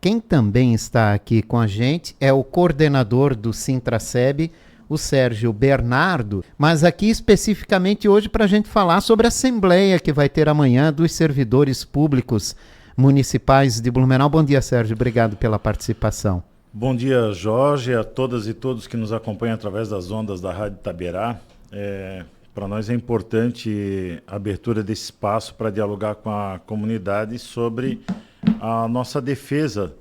Quem também está aqui com a gente é o coordenador do Sintraceb, o Sérgio Bernardo, mas aqui especificamente hoje para a gente falar sobre a assembleia que vai ter amanhã dos servidores públicos municipais de Blumenau. Bom dia, Sérgio. Obrigado pela participação. Bom dia, Jorge, a todas e todos que nos acompanham através das ondas da Rádio Itaberá. Para nós é importante a abertura desse espaço para dialogar com a comunidade sobre a nossa defesa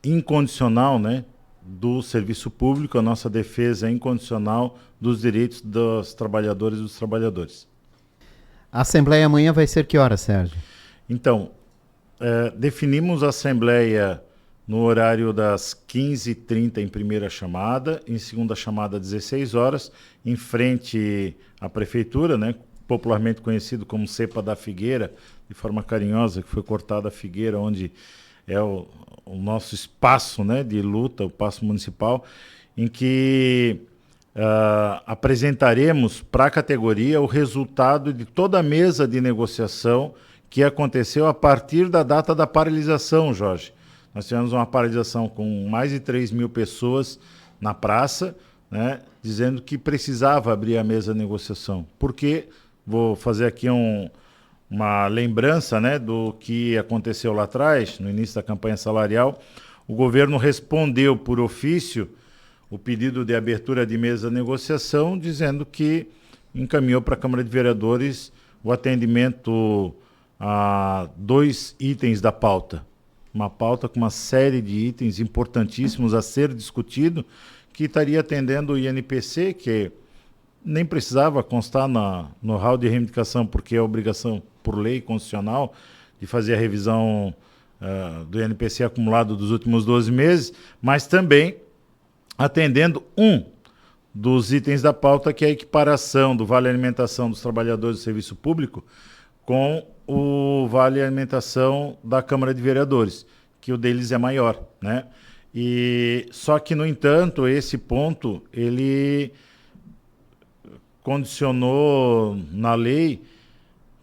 incondicional, né, do serviço público, a nossa defesa incondicional dos direitos dos trabalhadoras e dos trabalhadores. A assembleia amanhã vai ser que hora, Sérgio? Então, definimos a assembleia no horário das 15h30 em primeira chamada, em segunda chamada 16 horas, em frente à prefeitura, né, popularmente conhecido como Cepa da Figueira, de forma carinhosa, que foi cortada a figueira, onde é o nosso espaço, né, de luta, o espaço municipal, em que apresentaremos para a categoria o resultado de toda a mesa de negociação que aconteceu a partir da data da paralisação, Jorge. Nós tivemos uma paralisação com mais de 3.000 pessoas na praça, né, dizendo que precisava abrir a mesa de negociação. Porque, vou fazer aqui uma lembrança, né, do que aconteceu lá atrás, no início da campanha salarial, o governo respondeu por ofício o pedido de abertura de mesa de negociação, dizendo que encaminhou para a Câmara de Vereadores o atendimento a 2 itens da pauta. Uma pauta com uma série de itens importantíssimos a ser discutido, que estaria atendendo o INPC, que nem precisava constar no hall de reivindicação, porque é obrigação por lei constitucional de fazer a revisão do INPC acumulado dos últimos 12 meses, mas também atendendo um dos itens da pauta, que é a equiparação do Vale Alimentação dos trabalhadores do serviço público com o Vale Alimentação da Câmara de Vereadores, que o deles é maior, né? Só que, no entanto, esse ponto, ele condicionou na lei,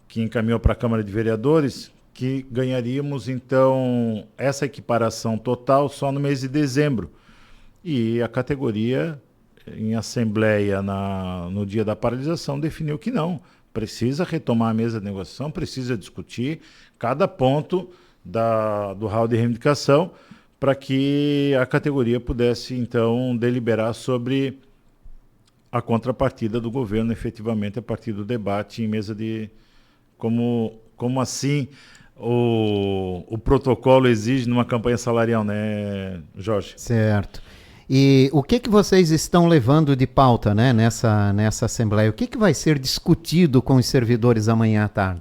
que encaminhou para a Câmara de Vereadores, que ganharíamos, então, essa equiparação total só no mês de dezembro. E a categoria, em assembleia no dia da paralisação, definiu que não. Precisa retomar a mesa de negociação, precisa discutir cada ponto do hall de reivindicação para que a categoria pudesse, então, deliberar sobre a contrapartida do governo, efetivamente, a partir do debate em mesa de... Como assim o protocolo exige numa campanha salarial, né, Jorge? Certo. E o que vocês estão levando de pauta, né, nessa assembleia? O que vai ser discutido com os servidores amanhã à tarde?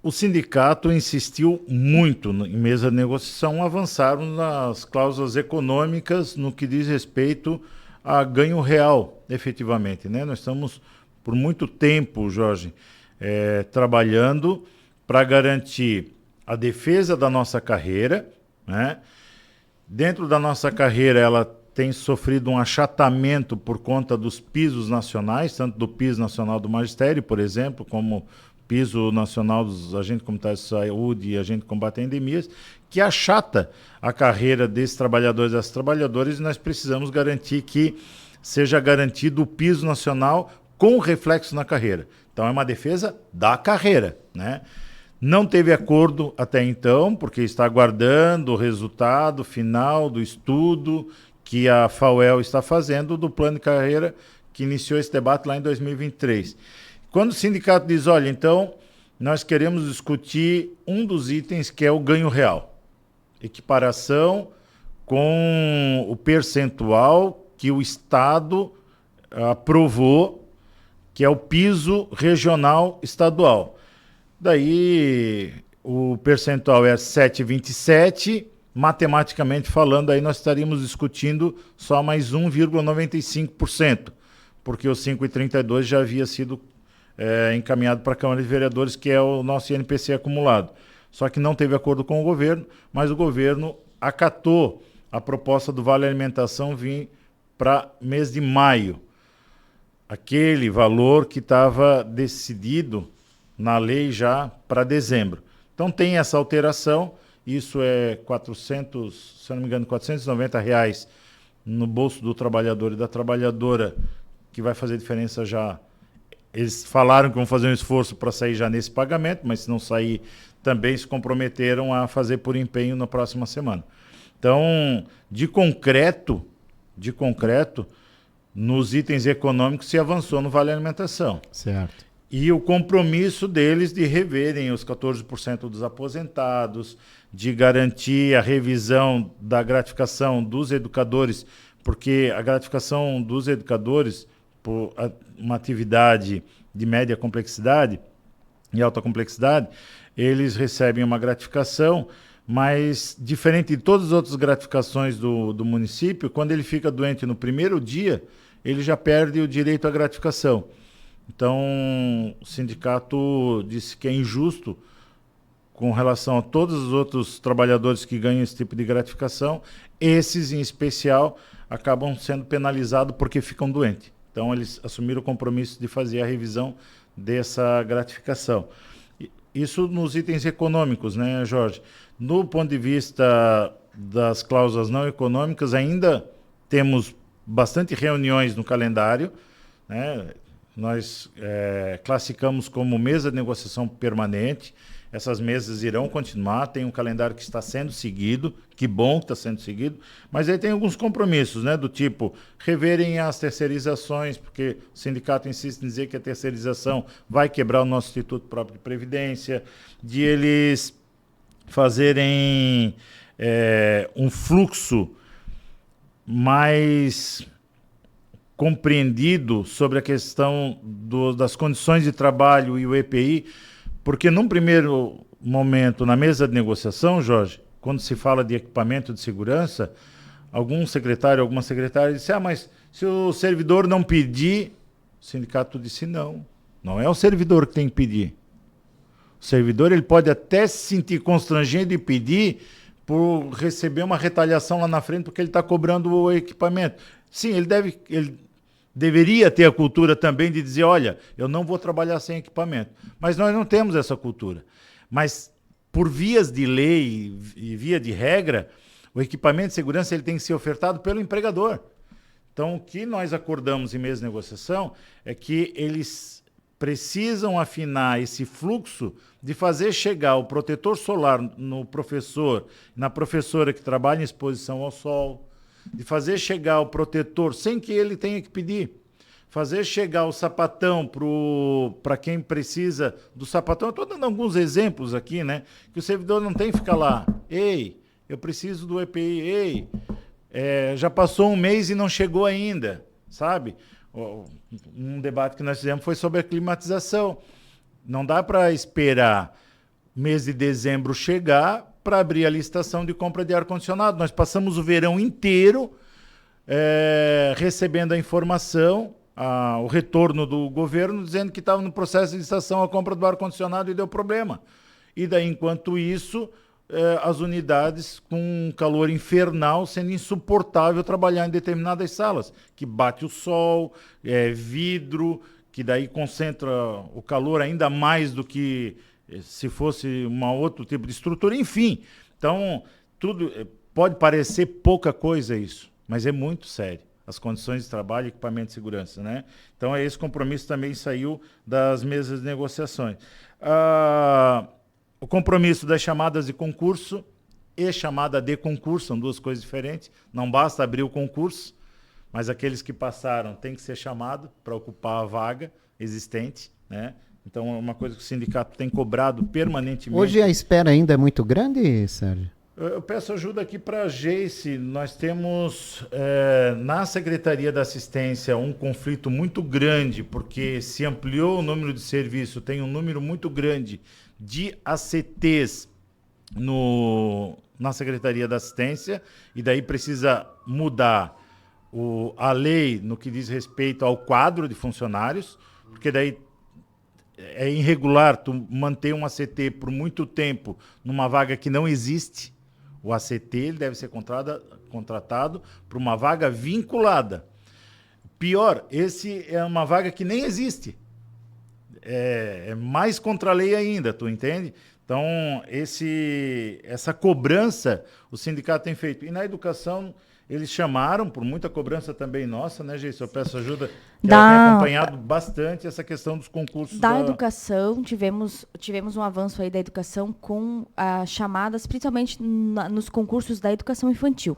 O sindicato insistiu muito em mesa de negociação, avançaram nas cláusulas econômicas no que diz respeito a ganho real, efetivamente, né? Nós estamos, por muito tempo, Jorge, trabalhando para garantir a defesa da nossa carreira, né? Dentro da nossa carreira, ela tem sofrido um achatamento por conta dos pisos nacionais, tanto do piso nacional do magistério, por exemplo, como piso nacional dos agentes comunitários de saúde e agentes de combate a endemias, que achata a carreira desses trabalhadores e das trabalhadoras, e nós precisamos garantir que seja garantido o piso nacional com reflexo na carreira. Então, é uma defesa da carreira, né? Não teve acordo até então, porque está aguardando o resultado final do estudo que a FAUEL está fazendo do plano de carreira que iniciou esse debate lá em 2023. Quando o sindicato diz, olha, então, nós queremos discutir um dos itens que é o ganho real. Equiparação com o percentual que o Estado aprovou, que é o piso regional estadual. Daí o percentual é 7,27, matematicamente falando, aí nós estaríamos discutindo só mais 1,95%, porque o 5,32 já havia sido encaminhado para a Câmara de Vereadores, que é o nosso INPC acumulado. Só que não teve acordo com o governo, mas o governo acatou a proposta do Vale Alimentação vir para mês de maio. Aquele valor que estava decidido na lei já para dezembro. Então tem essa alteração isso é 400, se eu não me engano, R$ 490 no bolso do trabalhador e da trabalhadora, que vai fazer diferença já. Eles falaram que vão fazer um esforço para sair já nesse pagamento, mas se não sair, também se comprometeram a fazer por empenho na próxima semana. Então, de concreto, nos itens econômicos se avançou no Vale Alimentação. Certo. E o compromisso deles de reverem os 14% dos aposentados, de garantir a revisão da gratificação dos educadores, porque a gratificação dos educadores, por uma atividade de média complexidade e alta complexidade, eles recebem uma gratificação, mas diferente de todas as outras gratificações do município, quando ele fica doente no primeiro dia, ele já perde o direito à gratificação. Então, o sindicato disse que é injusto com relação a todos os outros trabalhadores que ganham esse tipo de gratificação. Esses, em especial, acabam sendo penalizados porque ficam doentes. Então, eles assumiram o compromisso de fazer a revisão dessa gratificação. Isso nos itens econômicos, né, Jorge? No ponto de vista das cláusulas não econômicas, ainda temos bastante reuniões no calendário, né? Nós classificamos como mesa de negociação permanente. Essas mesas irão continuar, tem um calendário que está sendo seguido, que bom que está sendo seguido, mas aí tem alguns compromissos, né, do tipo reverem as terceirizações, porque o sindicato insiste em dizer que a terceirização vai quebrar o nosso Instituto Próprio de Previdência, de eles fazerem um fluxo mais compreendido sobre a questão das condições de trabalho e o EPI, porque num primeiro momento, na mesa de negociação, Jorge, quando se fala de equipamento de segurança, algum secretário, alguma secretária disse, mas se o servidor não pedir, o sindicato disse não é o servidor que tem que pedir. O servidor ele pode até se sentir constrangido de pedir por receber uma retaliação lá na frente porque ele está cobrando o equipamento. Sim, ele deveria ter a cultura também de dizer, olha, eu não vou trabalhar sem equipamento. Mas nós não temos essa cultura. Mas, por vias de lei e via de regra, o equipamento de segurança ele tem que ser ofertado pelo empregador. Então, o que nós acordamos em mesa de negociação é que eles precisam afinar esse fluxo de fazer chegar o protetor solar no professor, na professora que trabalha em exposição ao sol, de fazer chegar o protetor sem que ele tenha que pedir, fazer chegar o sapatão para quem precisa do sapatão. Eu estou dando alguns exemplos aqui, né? Que o servidor não tem que ficar lá, ei, eu preciso do EPI, ei, já passou um mês e não chegou ainda, sabe? Um debate que nós fizemos foi sobre a climatização. Não dá para esperar mês de dezembro chegar para abrir a licitação de compra de ar-condicionado. Nós passamos o verão inteiro recebendo a informação, o retorno do governo, dizendo que estava no processo de licitação a compra do ar-condicionado e deu problema. E daí, enquanto isso, as unidades com calor infernal, sendo insuportável trabalhar em determinadas salas, que bate o sol, vidro, que daí concentra o calor ainda mais do que se fosse um outro tipo de estrutura, enfim. Então, tudo pode parecer pouca coisa isso, mas é muito sério. As condições de trabalho e equipamento de segurança, né? Então, esse compromisso também saiu das mesas de negociações. O compromisso das chamadas de concurso e chamada de concurso, são duas coisas diferentes. Não basta abrir o concurso, mas aqueles que passaram têm que ser chamados para ocupar a vaga existente, né? Então, é uma coisa que o sindicato tem cobrado permanentemente. Hoje a espera ainda é muito grande, Sérgio? Eu peço ajuda aqui para a Geice. Nós temos na Secretaria da Assistência um conflito muito grande, porque se ampliou o número de serviço, tem um número muito grande de ACTs na Secretaria da Assistência, e daí precisa mudar a lei no que diz respeito ao quadro de funcionários, porque daí é irregular tu manter um ACT por muito tempo numa vaga que não existe. O ACT ele deve ser contratado para uma vaga vinculada. Pior, esse é uma vaga que nem existe. É mais contra a lei ainda, tu entende? Então, essa cobrança o sindicato tem feito. E na educação, eles chamaram, por muita cobrança também nossa, né, Geice? Eu peço ajuda, que ela tem acompanhado bastante essa questão dos concursos. Da educação, tivemos um avanço aí da educação com chamadas, principalmente nos concursos da educação infantil,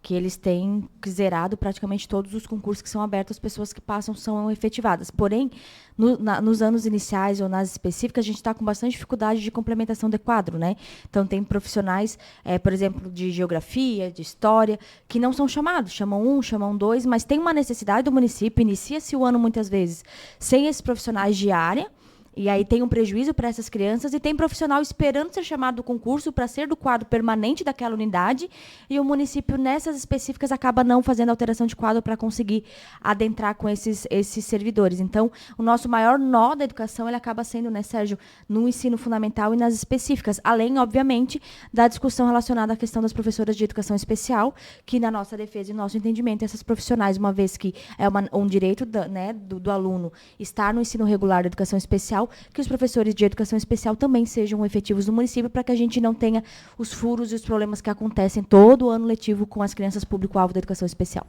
que eles têm zerado praticamente todos os concursos que são abertos, as pessoas que passam são efetivadas. Porém, nos anos iniciais ou nas específicas, a gente está com bastante dificuldade de complementação de quadro, né? Então, tem profissionais, por exemplo, de geografia, de história, que não são chamados. Chamam um, chamam dois, mas tem uma necessidade do município, inicia-se o ano, muitas vezes, sem esses profissionais de área. E aí tem um prejuízo para essas crianças e tem profissional esperando ser chamado do concurso para ser do quadro permanente daquela unidade e o município, nessas específicas, acaba não fazendo alteração de quadro para conseguir adentrar com esses servidores. Então, o nosso maior nó da educação ele acaba sendo, né, Sérgio, no ensino fundamental e nas específicas, além, obviamente, da discussão relacionada à questão das professoras de educação especial, que, na nossa defesa e nosso entendimento, essas profissionais, uma vez que é um direito do aluno estar no ensino regular da educação especial, que os professores de educação especial também sejam efetivos no município para que a gente não tenha os furos e os problemas que acontecem todo o ano letivo com as crianças público-alvo da educação especial.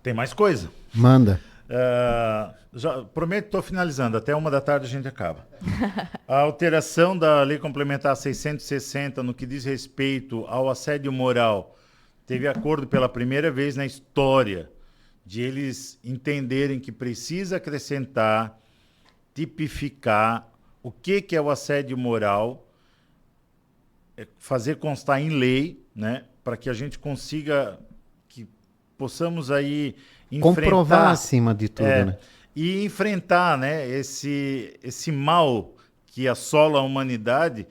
Tem mais coisa? Manda. Já prometo, estou finalizando. Até 13h a gente acaba. A alteração da Lei Complementar 660 no que diz respeito ao assédio moral teve acordo pela primeira vez na história de eles entenderem que precisa acrescentar, tipificar o que é o assédio moral, fazer constar em lei, né, para que a gente consiga, que possamos aí comprovar acima de tudo, né? E enfrentar, né, esse mal que assola a humanidade,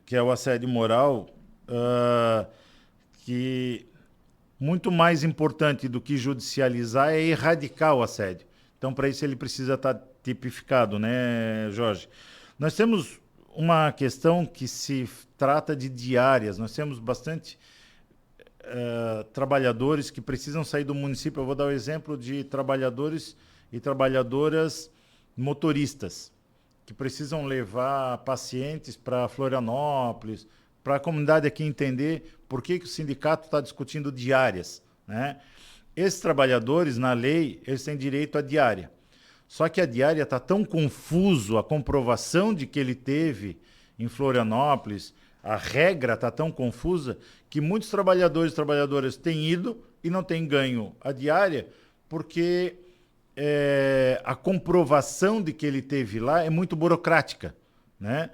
que é o assédio moral, que muito mais importante do que judicializar é erradicar o assédio. Então, para isso, ele precisa estar tipificado, né, Jorge? Nós temos uma questão que se trata de diárias. Nós temos bastante trabalhadores que precisam sair do município. Eu vou dar o exemplo de trabalhadores e trabalhadoras motoristas que precisam levar pacientes para Florianópolis, para a comunidade aqui entender por que o sindicato está discutindo diárias, né? Esses trabalhadores, na lei, eles têm direito à diária. Só que a diária está tão confuso, a comprovação de que ele teve em Florianópolis, a regra está tão confusa, que muitos trabalhadores e trabalhadoras têm ido e não têm ganho a diária, porque a comprovação de que ele teve lá é muito burocrática, né?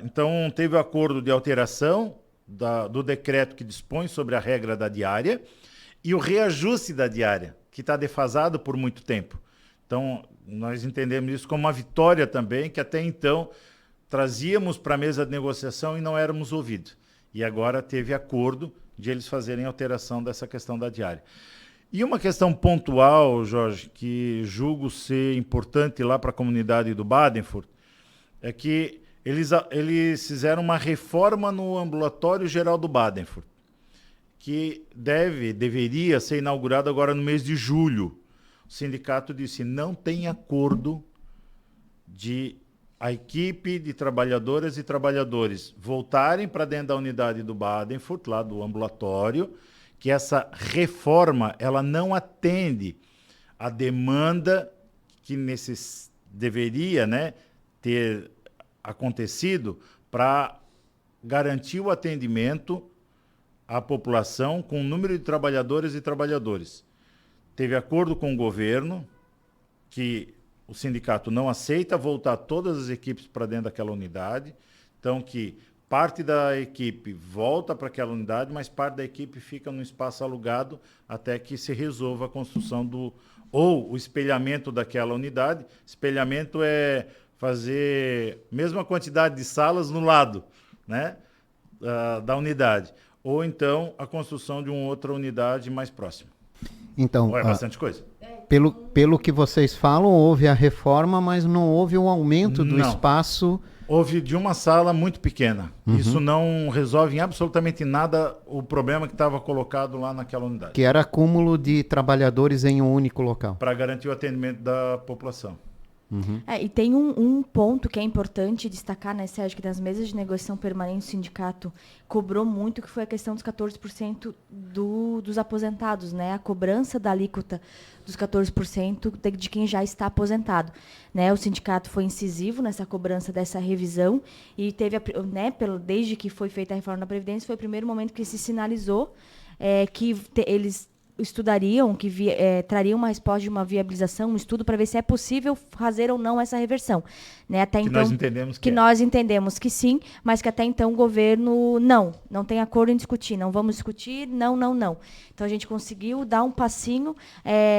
Então, teve o acordo de alteração do decreto que dispõe sobre a regra da diária e o reajuste da diária, que está defasado por muito tempo. Então, nós entendemos isso como uma vitória também, que até então trazíamos para a mesa de negociação e não éramos ouvidos. E agora teve acordo de eles fazerem alteração dessa questão da diária. E uma questão pontual, Jorge, que julgo ser importante lá para a comunidade do Badenford, é que eles fizeram uma reforma no ambulatório geral do Badenford, que deveria ser inaugurado agora no mês de julho. O sindicato disse, não tem acordo de a equipe de trabalhadoras e trabalhadores voltarem para dentro da unidade do Badenford, lá do ambulatório, que essa reforma ela não atende à demanda que deveria, né, ter acontecido para garantir o atendimento à população com o número de trabalhadoras e trabalhadores. Teve acordo com o governo que o sindicato não aceita voltar todas as equipes para dentro daquela unidade, então que parte da equipe volta para aquela unidade, mas parte da equipe fica no espaço alugado até que se resolva a construção ou o espelhamento daquela unidade. Espelhamento é fazer a mesma quantidade de salas no lado, né, da unidade, ou então a construção de uma outra unidade mais próxima. Então, é bastante coisa. Pelo que vocês falam, houve a reforma, mas não houve um aumento do espaço. Houve de uma sala muito pequena. Uhum. Isso não resolve em absolutamente nada o problema que estava colocado lá naquela unidade. Que era acúmulo de trabalhadores em um único local. Para garantir o atendimento da população. E tem um ponto que é importante destacar, né, Sérgio, que nas mesas de negociação permanente o sindicato cobrou muito, que foi a questão dos 14% dos aposentados, né, a cobrança da alíquota dos 14% de quem já está aposentado. Né, o sindicato foi incisivo nessa cobrança dessa revisão e teve, desde que foi feita a reforma da Previdência, foi o primeiro momento que se sinalizou que eles estudariam, trariam uma resposta de uma viabilização, um estudo para ver se é possível fazer ou não essa reversão. Né? Até que então, nós entendemos que nós entendemos que sim, mas que até então o governo não tem acordo em discutir, não vamos discutir, não. Então a gente conseguiu dar um passinho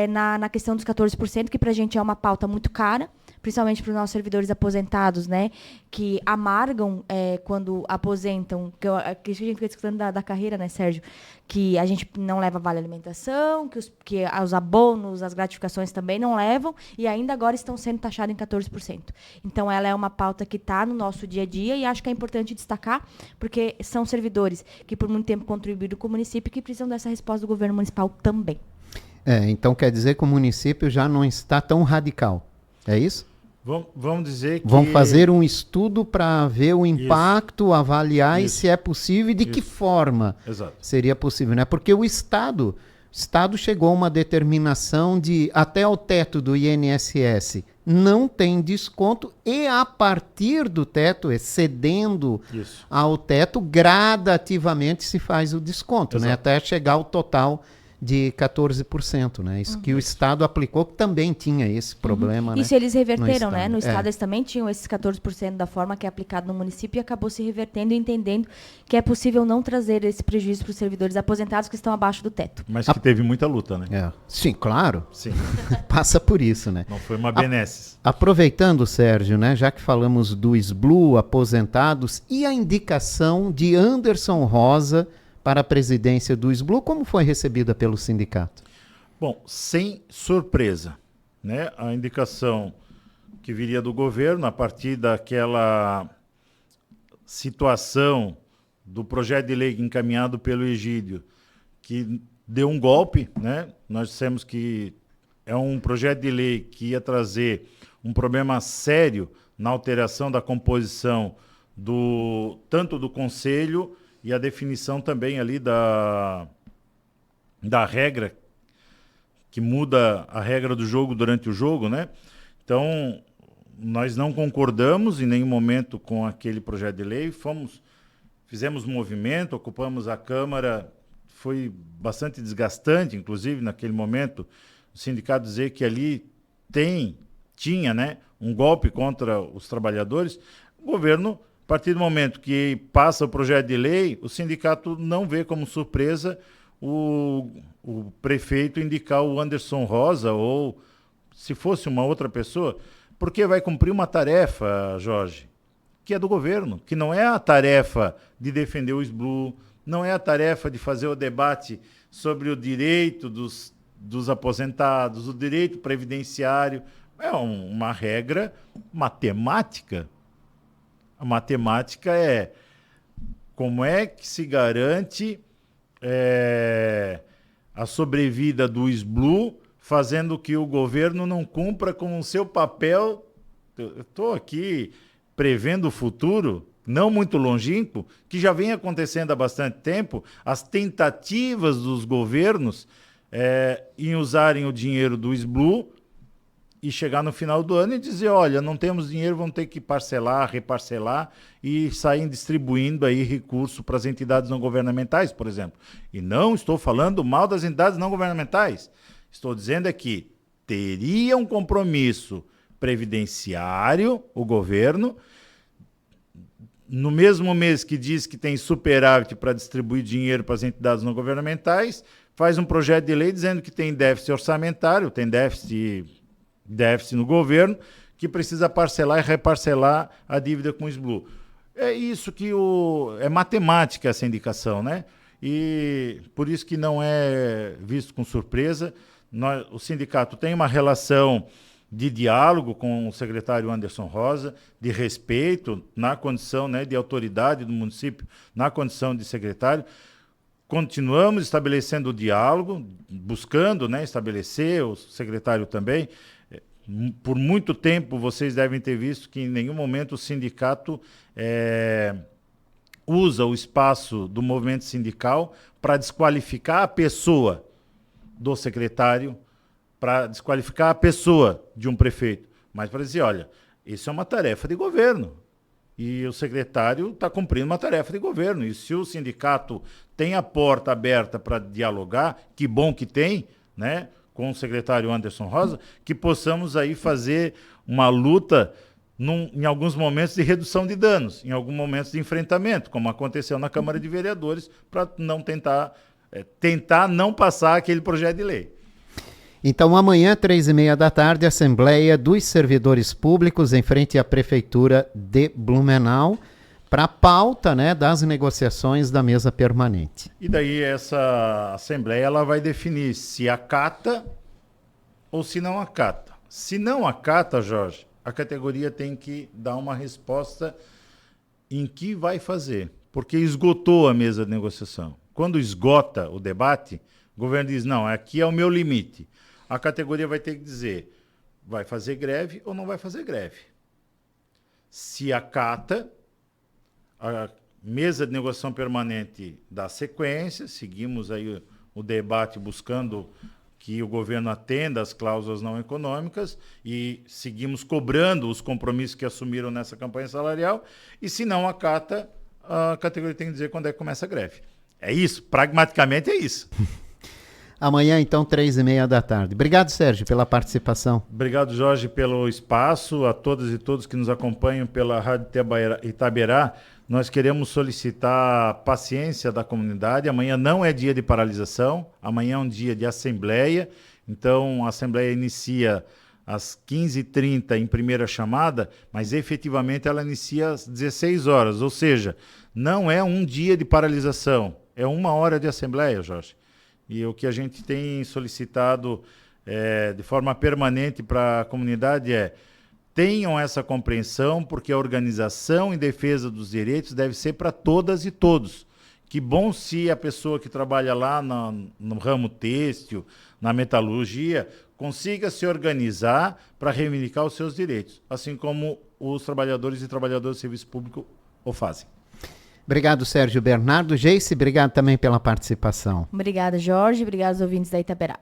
na questão dos 14%, que para a gente é uma pauta muito cara, principalmente para os nossos servidores aposentados, né, que amargam quando aposentam, que a gente fica discutindo da carreira, né, Sérgio, que a gente não leva vale alimentação, que os abonos, as gratificações também não levam, e ainda agora estão sendo taxados em 14%. Então, ela é uma pauta que está no nosso dia a dia, e acho que é importante destacar, porque são servidores que por muito tempo contribuíram com o município e que precisam dessa resposta do governo municipal também. Então quer dizer que o município já não está tão radical, é isso? Vamos dizer que... Vão fazer um estudo para ver o impacto, avaliar e se é possível e de que forma seria possível, né? Porque o Estado chegou a uma determinação de até o teto do INSS não tem desconto e a partir do teto, excedendo ao teto, gradativamente se faz o desconto, né? Até chegar ao total de 14%, né? Isso que o Estado aplicou, que também tinha esse problema, né? Isso eles reverteram, né? No Estado eles também tinham esses 14% da forma que é aplicado no município e acabou se revertendo e entendendo que é possível não trazer esse prejuízo para os servidores aposentados que estão abaixo do teto. Mas que teve muita luta, né? Sim, claro. Sim. Passa por isso, né? Não foi uma benesses. Aproveitando, Sérgio, né? Já que falamos do SBLU, aposentados, e a indicação de Anderson Rosa para a presidência do SBLU, como foi recebida pelo sindicato? Bom, sem surpresa, né? A indicação que viria do governo a partir daquela situação do projeto de lei encaminhado pelo Egídio, que deu um golpe, né? Nós dissemos que é um projeto de lei que ia trazer um problema sério na alteração da composição tanto do Conselho e a definição também ali da regra, que muda a regra do jogo durante o jogo, né? Então, nós não concordamos em nenhum momento com aquele projeto de lei, fizemos movimento, ocupamos a Câmara, foi bastante desgastante, inclusive, naquele momento, o sindicato dizer que ali tinha, né, um golpe contra os trabalhadores. O governo, a partir do momento que passa o projeto de lei, o sindicato não vê como surpresa o prefeito indicar o Anderson Rosa, ou se fosse uma outra pessoa, porque vai cumprir uma tarefa, Jorge, que é do governo, que não é a tarefa de defender o SBLU, não é a tarefa de fazer o debate sobre o direito dos aposentados, o direito previdenciário. É uma regra matemática. A matemática é como é que se garante a sobrevida do SBLU, fazendo que o governo não cumpra com o seu papel. Eu estou aqui prevendo o futuro, não muito longínquo, que já vem acontecendo há bastante tempo, as tentativas dos governos em usarem o dinheiro do SBLU e chegar no final do ano e dizer, olha, não temos dinheiro, vamos ter que parcelar, reparcelar e sair distribuindo aí recurso para as entidades não governamentais, por exemplo. E não estou falando mal das entidades não governamentais. Estou dizendo que teria um compromisso previdenciário, o governo, no mesmo mês que diz que tem superávit para distribuir dinheiro para as entidades não governamentais, faz um projeto de lei dizendo que tem déficit orçamentário, tem déficit no governo, que precisa parcelar e reparcelar a dívida com o SBLU. É isso que é matemática essa indicação, né? E por isso que não é visto com surpresa. O sindicato tem uma relação de diálogo com o secretário Anderson Rosa, de respeito na condição, né, de autoridade do município, na condição de secretário. Continuamos estabelecendo o diálogo, buscando, né, estabelecer, o secretário também, Por muito tempo, vocês devem ter visto que em nenhum momento o sindicato usa o espaço do movimento sindical para desqualificar a pessoa do secretário, para desqualificar a pessoa de um prefeito, mas para dizer, olha, isso é uma tarefa de governo. E o secretário está cumprindo uma tarefa de governo. E se o sindicato tem a porta aberta para dialogar, que bom que tem, né, com o secretário Anderson Rosa, que possamos aí fazer uma luta em alguns momentos de redução de danos, em alguns momentos de enfrentamento, como aconteceu na Câmara de Vereadores, para não tentar não passar aquele projeto de lei. Então, amanhã, 3h30 da tarde, Assembleia dos Servidores Públicos em frente à Prefeitura de Blumenau, para a pauta, né, das negociações da mesa permanente. E daí essa Assembleia ela vai definir se acata ou se não acata. Se não acata, Jorge, a categoria tem que dar uma resposta em que vai fazer, porque esgotou a mesa de negociação. Quando esgota o debate, o governo diz, não, aqui é o meu limite. A categoria vai ter que dizer, vai fazer greve ou não vai fazer greve. Se acata, a mesa de negociação permanente dá sequência, seguimos aí o debate buscando que o governo atenda às cláusulas não econômicas e seguimos cobrando os compromissos que assumiram nessa campanha salarial, e se não acata, a categoria tem que dizer quando é que começa a greve. É isso, pragmaticamente é isso. Amanhã, então, 3h30 da tarde. Obrigado, Sérgio, pela participação. Obrigado, Jorge, pelo espaço. A todas e todos que nos acompanham pela Rádio Itaberá, nós queremos solicitar a paciência da comunidade. Amanhã não é dia de paralisação, amanhã é um dia de assembleia. Então, a assembleia inicia às 15h30 em primeira chamada, mas efetivamente ela inicia às 16 horas. Ou seja, não é um dia de paralisação, é 1 hora de assembleia, Jorge. E o que a gente tem solicitado de forma permanente para a comunidade tenham essa compreensão, porque a organização em defesa dos direitos deve ser para todas e todos. Que bom se a pessoa que trabalha lá no ramo têxtil, na metalurgia, consiga se organizar para reivindicar os seus direitos, assim como os trabalhadores e trabalhadoras do serviço público o fazem. Obrigado, Sérgio Bernardo. Geice, obrigado também pela participação. Obrigada, Jorge. Obrigada aos ouvintes da Itaberá.